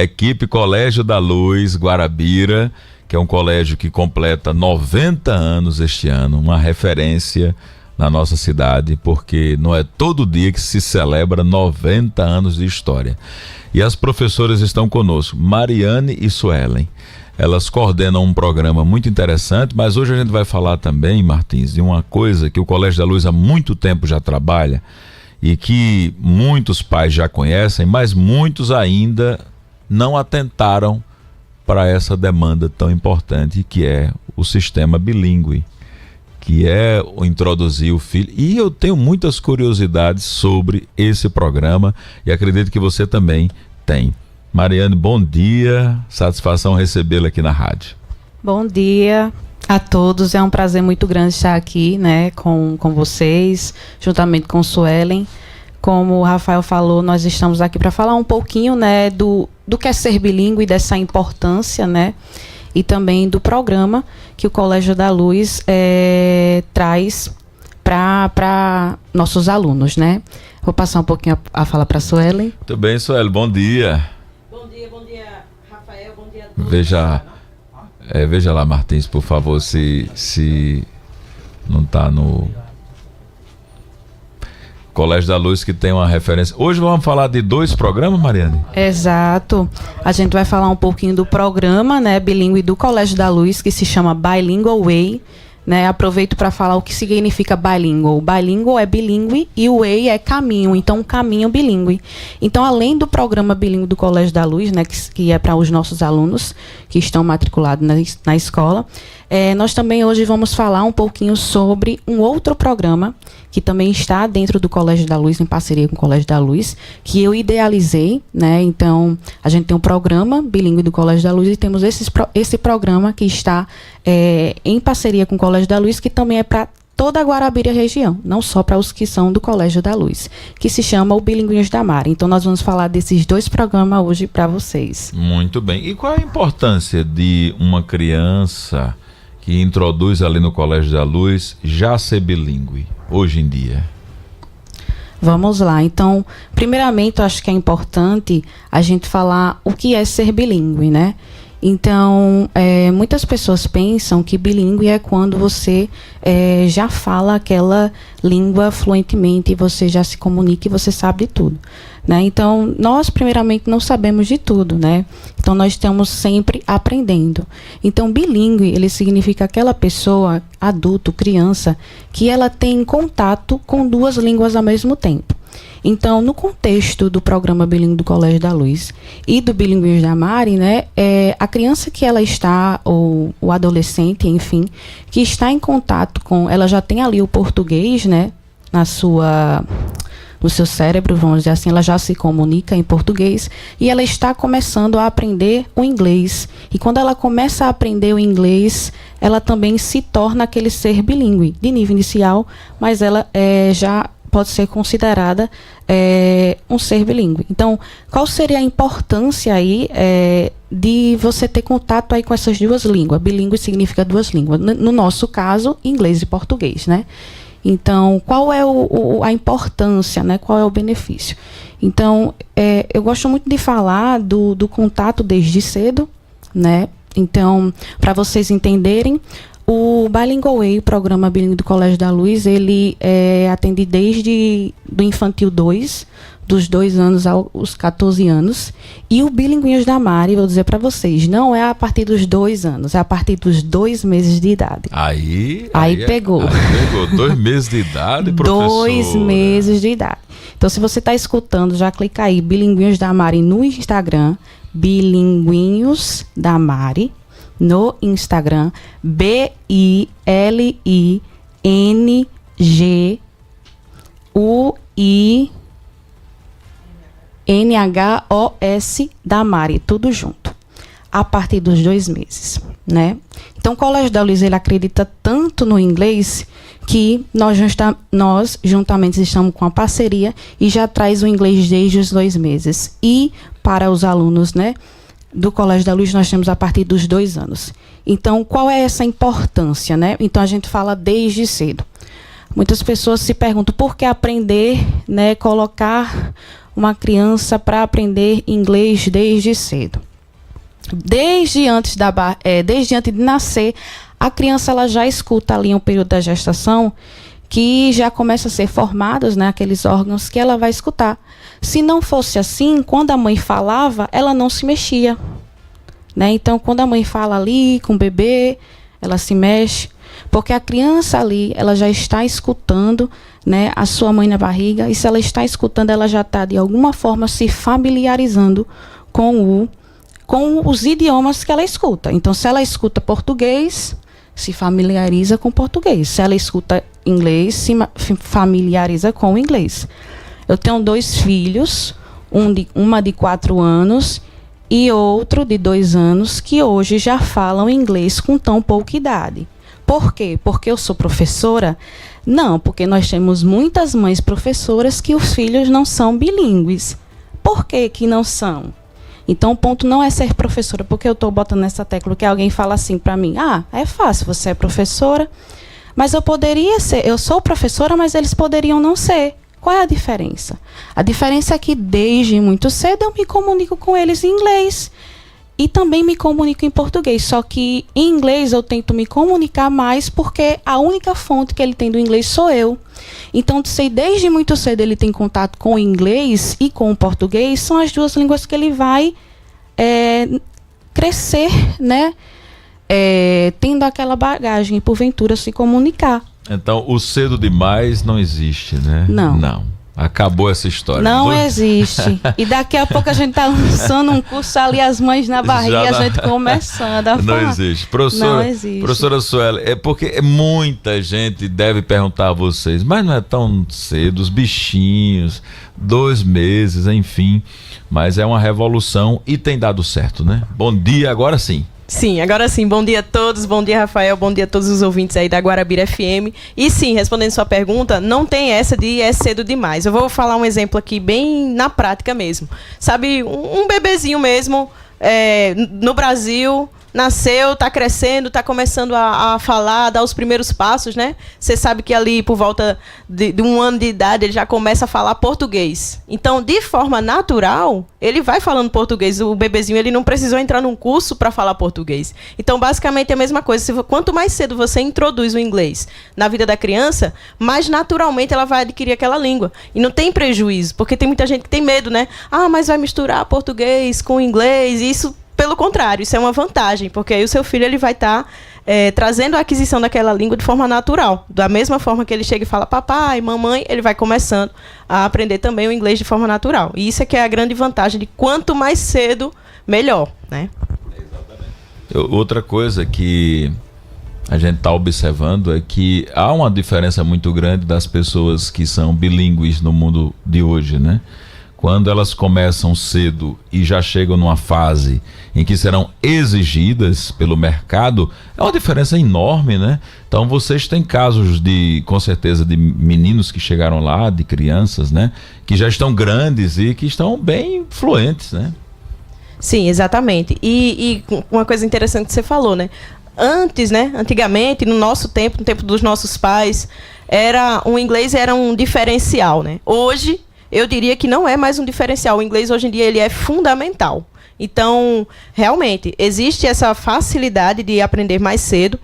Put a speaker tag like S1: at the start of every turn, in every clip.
S1: Equipe Colégio da Luz, Guarabira, que é um colégio que completa 90 anos este ano, uma referência na nossa cidade, porque não é todo dia que se celebra 90 anos de história. E as professoras estão conosco, Mariane e Suelen. Elas coordenam um programa muito interessante, mas hoje a gente vai falar também, Martins, de uma coisa que o Colégio da Luz há muito tempo já trabalha e que muitos pais já conhecem, mas muitos ainda não atentaram para essa demanda tão importante que é o sistema bilíngue, que é introduzir o filho. E eu tenho muitas curiosidades sobre esse programa e acredito que você também tem. Mariane, bom dia, satisfação recebê-la aqui na rádio.
S2: Bom dia a todos, é um prazer muito grande estar aqui, né, com vocês, juntamente com Suelen. Como o Rafael falou, nós estamos aqui para falar um pouquinho, né, do que é ser bilíngue, dessa importância, né, e também do programa que o Colégio da Luz traz para nossos alunos, né. Vou passar um pouquinho a fala para a Suelen.
S1: Muito bem, Suelen, bom dia.
S3: Bom dia, Rafael, bom dia a todos.
S1: Veja lá, Martins, por favor, se não está no Colégio da Luz, que tem uma referência. Hoje vamos falar de 2 programas, Mariane?
S2: Exato. A gente vai falar um pouquinho do programa, né, bilíngue do Colégio da Luz, que se chama Bilingual Way, né? Aproveito para falar o que significa bilingual. Bilingual é bilíngue e o way é caminho, então um caminho bilíngue. Então, além do programa bilíngue do Colégio da Luz, né, que é para os nossos alunos que estão matriculados na escola, nós também hoje vamos falar um pouquinho sobre um outro programa que também está dentro do Colégio da Luz, em parceria com o Colégio da Luz, que eu idealizei, né? Então, a gente tem um programa bilíngue do Colégio da Luz e temos esse programa que está em parceria com o Colégio da Luz, que também é para toda a Guarabira região, não só para os que são do Colégio da Luz, que se chama o Bilinguinhos da Mari. Então, nós vamos falar desses 2 programas hoje para vocês.
S1: Muito bem. E qual é a importância de uma criança que introduz ali no Colégio da Luz já ser bilíngue hoje em dia?
S2: Vamos lá. Então, primeiramente, eu acho que é importante a gente falar o que é ser bilíngue, né? Então, muitas pessoas pensam que bilíngue é quando você já fala aquela língua fluentemente, você já se comunica e você sabe de tudo, né? Então, nós primeiramente não sabemos de tudo, né? Então, nós estamos sempre aprendendo. Então, bilíngue, ele significa aquela pessoa, adulto, criança, que ela tem contato com 2 línguas ao mesmo tempo. Então, no contexto do programa bilíngue do Colégio da Luz e do Bilinguinhos da Mari, né, a criança que ela está, ou o adolescente, enfim, que está em contato com, ela já tem ali o português, né, no seu cérebro, vamos dizer assim, ela já se comunica em português e ela está começando a aprender o inglês. E quando ela começa a aprender o inglês, ela também se torna aquele ser bilíngue, de nível inicial, mas ela já pode ser considerada um ser bilíngue. Então, qual seria a importância aí de você ter contato aí com essas 2 línguas? Bilíngue significa 2 línguas. No nosso caso, inglês e português, né? Então, qual é a importância, né? Qual é o benefício? Então, eu gosto muito de falar do contato desde cedo, né? Então, para vocês entenderem, o Bilingual Way, o programa bilíngue do Colégio da Luz, ele atende desde do infantil 2, dos 2 anos aos 14 anos. E o Bilinguinhos da Mari, vou dizer para vocês, não é a partir dos 2 anos, é a partir dos 2 meses de idade.
S1: Aí
S2: pegou.
S1: Aí pegou 2 meses de idade, professora.
S2: 2 meses de idade. Então, se você está escutando, já clica aí, Bilinguinhos da Mari no Instagram, Bilinguinhos da Mari, no Instagram, BILINGUINHOS da Mari, tudo junto, a partir dos 2 meses, né? Então, o Colégio da Luz, ele acredita tanto no inglês que nós juntamente estamos com a parceria e já traz o inglês desde os 2 meses. E para os alunos, né, do Colégio da Luz, nós temos a partir dos 2 anos. Então, qual é essa importância, né? Então, a gente fala desde cedo. Muitas pessoas se perguntam por que aprender, né, colocar uma criança para aprender inglês desde cedo? Desde antes de nascer, a criança ela já escuta ali um período da gestação que já começa a ser formados, né, aqueles órgãos que ela vai escutar. Se não fosse assim, quando a mãe falava, ela não se mexia, né? Então, quando a mãe fala ali com o bebê, ela se mexe, porque a criança ali, ela já está escutando, né, a sua mãe na barriga, e se ela está escutando, ela já está de alguma forma se familiarizando com os idiomas que ela escuta. Então, se ela escuta português, se familiariza com português. Se ela escuta inglês, se familiariza com o inglês. Eu tenho 2 filhos, uma de 4 anos e outro de 2 anos, que hoje já falam inglês com tão pouca idade. Por quê? Porque eu sou professora? Não, porque nós temos muitas mães professoras que os filhos não são bilíngues. Por que não são? Então, o ponto não é ser professora, porque eu estou botando nessa tecla que alguém fala assim para mim, é fácil, você é professora, mas eu poderia ser, eu sou professora, mas eles poderiam não ser. Qual é a diferença? A diferença é que desde muito cedo eu me comunico com eles em inglês e também me comunico em português, só que em inglês eu tento me comunicar mais porque a única fonte que ele tem do inglês sou eu. Então, se desde muito cedo ele tem contato com o inglês e com o português, são as 2 línguas que ele vai crescer, né? Tendo aquela bagagem e, porventura, se comunicar.
S1: Então, o cedo demais não existe, né?
S2: Não.
S1: Acabou essa história.
S2: Não existe. E daqui a pouco a gente está lançando um curso ali, as mães na barriga, a gente começando a falar.
S1: Não existe. Professora Sueli, é porque muita gente deve perguntar a vocês, mas não é tão cedo, os bichinhos, 2 meses, enfim. Mas é uma revolução e tem dado certo, né? Bom dia, agora sim.
S3: Sim, agora sim, bom dia a todos, bom dia Rafael, bom dia a todos os ouvintes aí da Guarabira FM. E sim, respondendo sua pergunta, não tem essa de é cedo demais. Eu vou falar um exemplo aqui bem na prática mesmo. Sabe, um bebezinho mesmo, no Brasil, nasceu, está crescendo, está começando a falar, a dar os primeiros passos, né? Você sabe que ali por volta de 1 ano de idade ele já começa a falar português. Então, de forma natural, ele vai falando português. O bebezinho ele não precisou entrar num curso para falar português. Então, basicamente é a mesma coisa. Quanto mais cedo você introduz o inglês na vida da criança, mais naturalmente ela vai adquirir aquela língua. E não tem prejuízo, porque tem muita gente que tem medo, né? Mas vai misturar português com inglês, e isso... Pelo contrário, isso é uma vantagem, porque aí o seu filho ele vai estar trazendo a aquisição daquela língua de forma natural. Da mesma forma que ele chega e fala papai, mamãe, ele vai começando a aprender também o inglês de forma natural. E isso é que é a grande vantagem de quanto mais cedo, melhor, né?
S1: Outra coisa que a gente está observando é que há uma diferença muito grande das pessoas que são bilíngues no mundo de hoje, né? Quando elas começam cedo e já chegam numa fase em que serão exigidas pelo mercado, é uma diferença enorme, né? Então vocês têm casos com certeza, de meninos que chegaram lá, de crianças, né? Que já estão grandes e que estão bem fluentes, né?
S3: Sim, exatamente. E uma coisa interessante que você falou, né? Antigamente, no nosso tempo, no tempo dos nossos pais, o inglês era um diferencial, né? Hoje, eu diria que não é mais um diferencial. O inglês, hoje em dia, ele é fundamental. Então, realmente, existe essa facilidade de aprender mais cedo.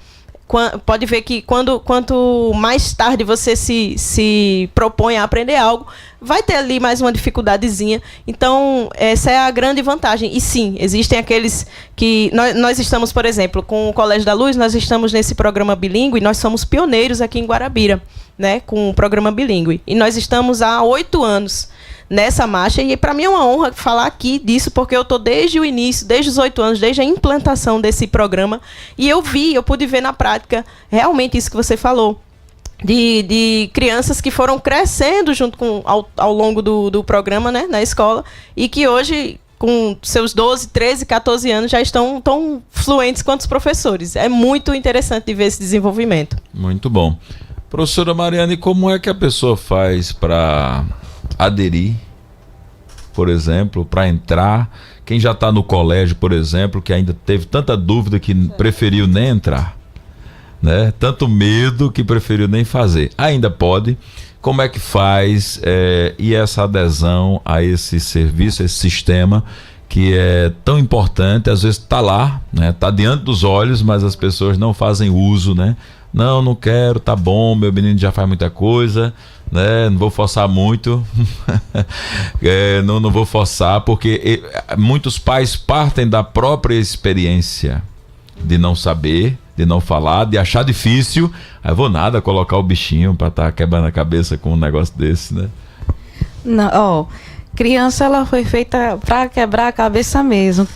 S3: Pode ver que quanto mais tarde você se propõe a aprender algo, vai ter ali mais uma dificuldadezinha. Então, essa é a grande vantagem. E sim, existem aqueles que... Nós estamos, por exemplo, com o Colégio da Luz, nós estamos nesse programa bilíngue, nós somos pioneiros aqui em Guarabira, né, com o programa bilíngue. E nós estamos há 8 anos nessa marcha, e para mim é uma honra falar aqui disso, porque eu estou desde o início, desde os 8 anos, desde a implantação desse programa, e eu pude ver na prática realmente isso que você falou, de crianças que foram crescendo junto ao longo do programa, né, na escola, e que hoje, com seus 12, 13, 14 anos, já estão tão fluentes quanto os professores. É muito interessante de ver esse desenvolvimento.
S1: Muito bom. Professora Mariane, como é que a pessoa faz para aderir, por exemplo, para entrar? Quem já está no colégio, por exemplo, que ainda teve tanta dúvida que preferiu nem entrar. né? Tanto medo que preferiu nem fazer. Ainda pode. Como é que faz? E essa adesão a esse serviço, esse sistema que é tão importante, às vezes está lá, né? Está diante dos olhos, mas as pessoas não fazem uso, né? Não quero, tá bom, meu menino já faz muita coisa, né? Não vou forçar muito. Não vou forçar, porque muitos pais partem da própria experiência de não saber, de não falar, de achar difícil. Aí vou nada colocar o bichinho para estar quebrando a cabeça com um negócio desse, né?
S2: Não, criança, ela foi feita para quebrar a cabeça mesmo.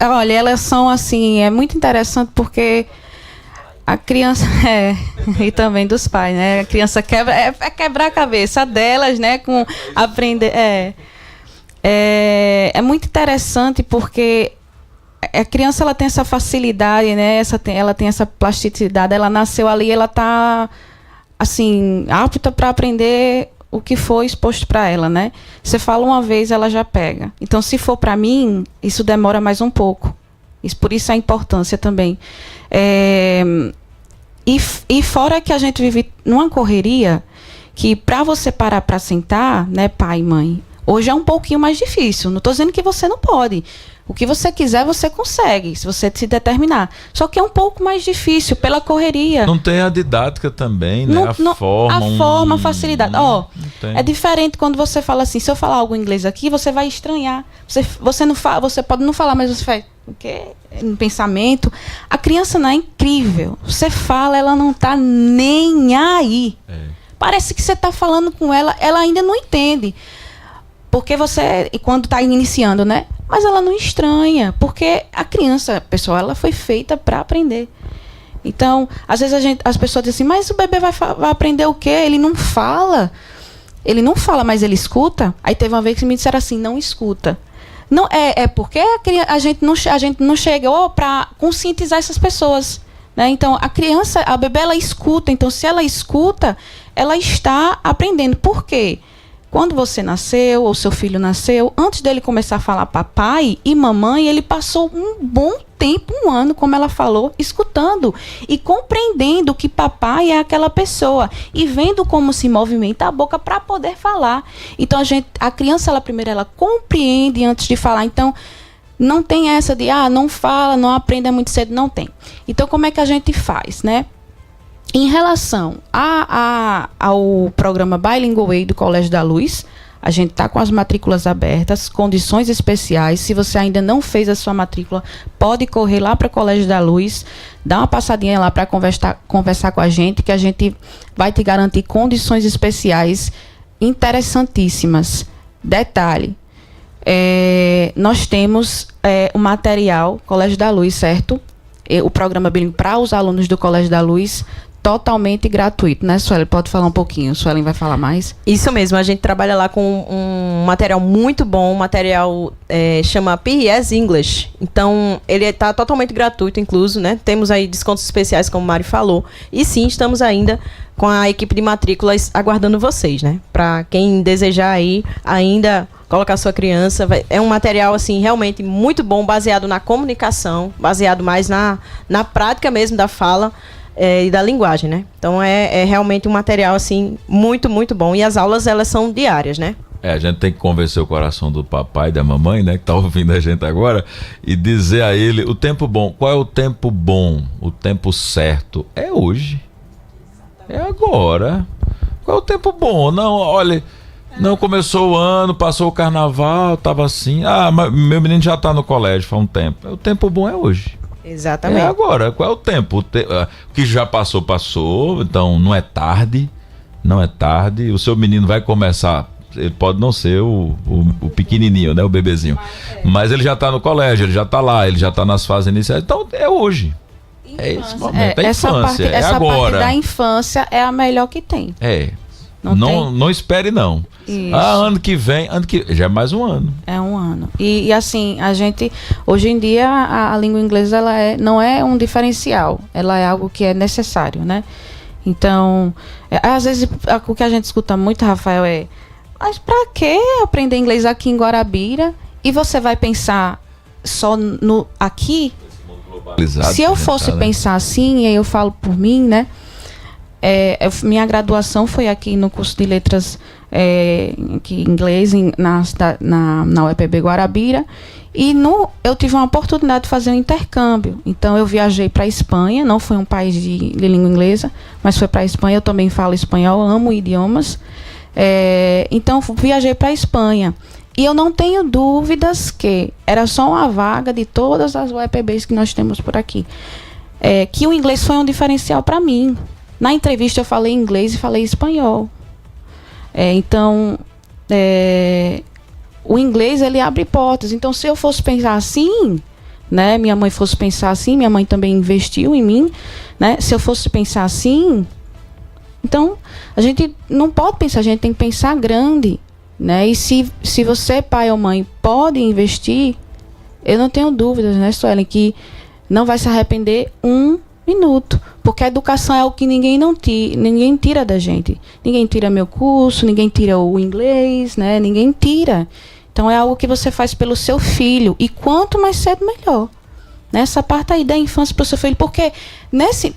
S2: Olha, elas são assim, é muito interessante porque a criança e também dos pais, né? A criança quebrar a cabeça delas, né? Com aprender. É muito interessante porque a criança, ela tem essa facilidade, né? Ela tem essa plasticidade. Ela nasceu ali, ela tá assim apta para aprender o que foi exposto para ela, né? Você fala uma vez, ela já pega. Então, se for para mim, isso demora mais um pouco. Por isso a importância também. E fora que a gente vive numa correria que para você parar para sentar, né, pai e mãe, hoje é um pouquinho mais difícil. Não estou dizendo que você não pode. O que você quiser, você consegue, se você se determinar. Só que é um pouco mais difícil pela correria.
S1: Não tem a didática também, né?
S2: A facilidade. É diferente quando você fala assim, se eu falar algo em inglês aqui, você vai estranhar. Você pode não falar, mas você faz o quê? No pensamento. A criança não é incrível. Você fala, ela não está nem aí. Parece que você está falando com ela, ela ainda não entende. Porque quando está iniciando, né? Mas ela não estranha, porque a criança, pessoal, ela foi feita para aprender. Então, às vezes as pessoas dizem assim, mas o bebê vai aprender o quê? Ele não fala. Ele não fala, mas ele escuta. Aí teve uma vez que me disseram assim, não escuta. Não, porque a gente não chegou para conscientizar essas pessoas. Né? Então, a bebê, ela escuta. Então, se ela escuta, ela está aprendendo. Por quê? Quando você nasceu, ou seu filho nasceu, antes dele começar a falar papai e mamãe, ele passou um bom tempo, 1 ano, como ela falou, escutando e compreendendo que papai é aquela pessoa e vendo como se movimenta a boca para poder falar. Então, a criança, ela compreende antes de falar. Então, não tem essa de, não fala, não aprenda muito cedo, não tem. Então, como é que a gente faz, né? Em relação ao programa Bilingual Way do Colégio da Luz, a gente está com as matrículas abertas, condições especiais. Se você ainda não fez a sua matrícula, pode correr lá para o Colégio da Luz, dá uma passadinha lá para conversar com a gente, que a gente vai te garantir condições especiais interessantíssimas. Detalhe, nós temos o material Colégio da Luz, certo? O programa Bilingual para os alunos do Colégio da Luz, totalmente gratuito, né, Suelen? Pode falar um pouquinho, Suelen vai falar mais?
S3: Isso mesmo, a gente trabalha lá com um material muito bom, material chama PES English, então ele está totalmente gratuito, incluso, né, temos aí descontos especiais, como o Mari falou, e sim, estamos ainda com a equipe de matrículas aguardando vocês, né, para quem desejar aí ainda colocar sua criança, é um material assim realmente muito bom, baseado na comunicação, baseado mais na prática mesmo da fala, e da linguagem, né? Então é realmente um material assim muito, muito bom. E as aulas, elas são diárias, né?
S1: A gente tem que convencer o coração do papai e da mamãe, né, que tá ouvindo a gente agora, e dizer a ele o tempo bom. Qual é o tempo bom? O tempo certo é hoje. É agora. Qual é o tempo bom? Não, olha, não começou o ano, passou o carnaval, tava assim. Mas meu menino já tá no colégio faz um tempo. O tempo bom é hoje.
S3: Exatamente.
S1: É agora. Qual é o tempo? O que já passou, passou. Então não é tarde. Não é tarde. O seu menino vai começar. Ele pode não ser o pequenininho, né? O bebezinho. Mas ele já está no colégio, ele já está lá, ele já está nas fases iniciais. Então é hoje.
S2: Infância.
S1: É esse momento. É infância.
S2: Essa
S1: agora.
S2: Parte da infância é a melhor que tem.
S1: Não espere, não.
S2: Isso.
S1: Ano que vem, já é mais um ano.
S2: É um ano. E assim, a gente, hoje em dia, a língua inglesa, ela não é um diferencial. Ela é algo que é necessário, né? Então, às vezes, o que a gente escuta muito, Rafael, mas pra que aprender inglês aqui em Guarabira? E você vai pensar só aqui? Se eu fosse pensar assim, aí eu falo por mim, né? Minha graduação foi aqui no curso de letras aqui, inglês na UEPB Guarabira, e eu tive uma oportunidade de fazer um intercâmbio. Então eu viajei para a Espanha, não foi um país de língua inglesa, mas foi para a Espanha. Eu também falo espanhol, amo idiomas. Então viajei para a Espanha. E eu não tenho dúvidas que era só uma vaga de todas as UEPBs que nós temos por aqui. Que o inglês foi um diferencial para mim. Na entrevista eu falei inglês e falei espanhol. Então, o inglês, ele abre portas. Então, se eu fosse pensar assim, né, minha mãe fosse pensar assim, minha mãe também investiu em mim, né, se eu fosse pensar assim, então, a gente não pode pensar, a gente tem que pensar grande, né, e se você, pai ou mãe, pode investir, eu não tenho dúvidas, né, Suelen, que não vai se arrepender um minuto, porque a educação é o que ninguém tira da gente. Ninguém tira meu curso, ninguém tira o inglês, né? Ninguém tira. Então é algo que você faz pelo seu filho, e quanto mais cedo melhor. Nessa parte aí da infância para o seu filho, porque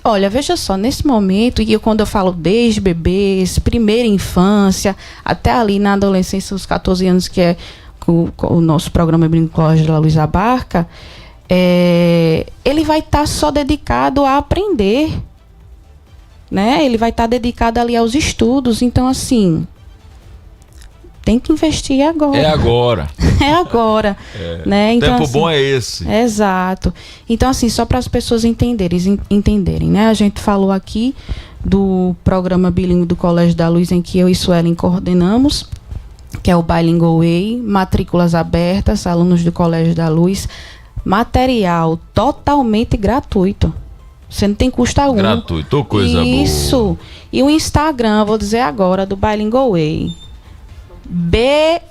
S2: olha, veja só, nesse momento, e quando eu falo desde bebês, primeira infância, até ali na adolescência, os 14 anos, que é o nosso programa Colégio da Luz Abarca, ele vai estar só dedicado a aprender, né? Ele vai estar dedicado ali aos estudos. Então, assim, tem que investir agora.
S1: É agora.
S2: É agora. Né? Então,
S1: tempo
S2: assim,
S1: bom é esse.
S2: Exato. Então, assim, só para as pessoas entenderem, né? A gente falou aqui do programa bilíngue do Colégio da Luz, em que eu e Suelen coordenamos, que é o Bilingual Way, matrículas abertas, alunos do Colégio da Luz. Material totalmente gratuito. Você não tem custo algum.
S1: Gratuito, coisa boa.
S2: Isso. E o Instagram, vou dizer agora, do Bilingual Way. BILINGAL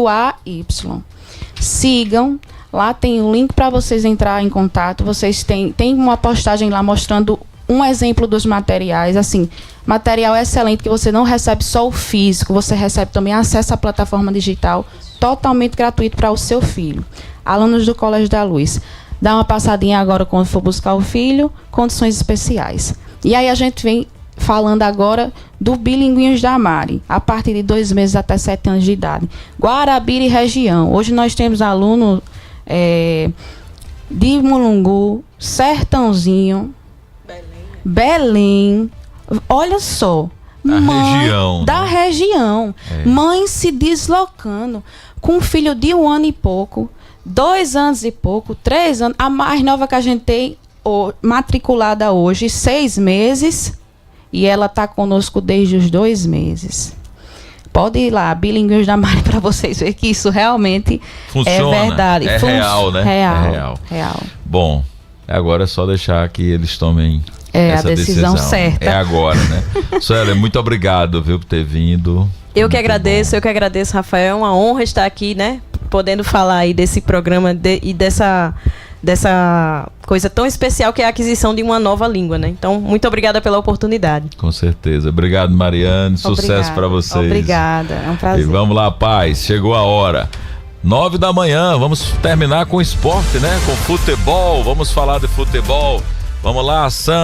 S2: WAY. Sigam. Lá tem um link para vocês entrar em contato. Vocês tem uma postagem lá mostrando um exemplo dos materiais, assim, material excelente, que você não recebe só o físico, você recebe também acesso à plataforma digital, totalmente gratuito para o seu filho. Alunos do Colégio da Luz, dá uma passadinha agora quando for buscar o filho, condições especiais. E aí a gente vem falando agora do Bilinguinhos da Mari, a partir de 2 meses até 7 anos de idade. Guarabira e região. Hoje nós temos aluno de Mulungu, Sertãozinho, Belém, olha só, da região, mãe se deslocando com um filho de 1 ano e pouco, 2 anos e pouco, 3 anos, a mais nova que a gente tem matriculada hoje, 6 meses, e ela está conosco desde os 2 meses. Pode ir lá, Bilinguinhos da Mari, para vocês verem que isso realmente
S1: funciona,
S2: é verdade.
S1: É real, né?
S2: Real.
S1: Bom, agora é só deixar que eles tomem essa
S2: a decisão certa.
S1: É agora, né? Suelen, muito obrigado, viu, por ter vindo.
S3: Eu que agradeço, Rafael. É uma honra estar aqui, né? Podendo falar aí desse programa e dessa coisa tão especial que é a aquisição de uma nova língua, né? Então, muito obrigada pela oportunidade.
S1: Com certeza. Obrigado, Mariane. Sucesso para vocês.
S2: Obrigada, é um prazer.
S1: E vamos lá, paz. Chegou a hora. 9 da manhã, vamos terminar com esporte, né? Com futebol. Vamos falar de futebol. Vamos lá, Sam.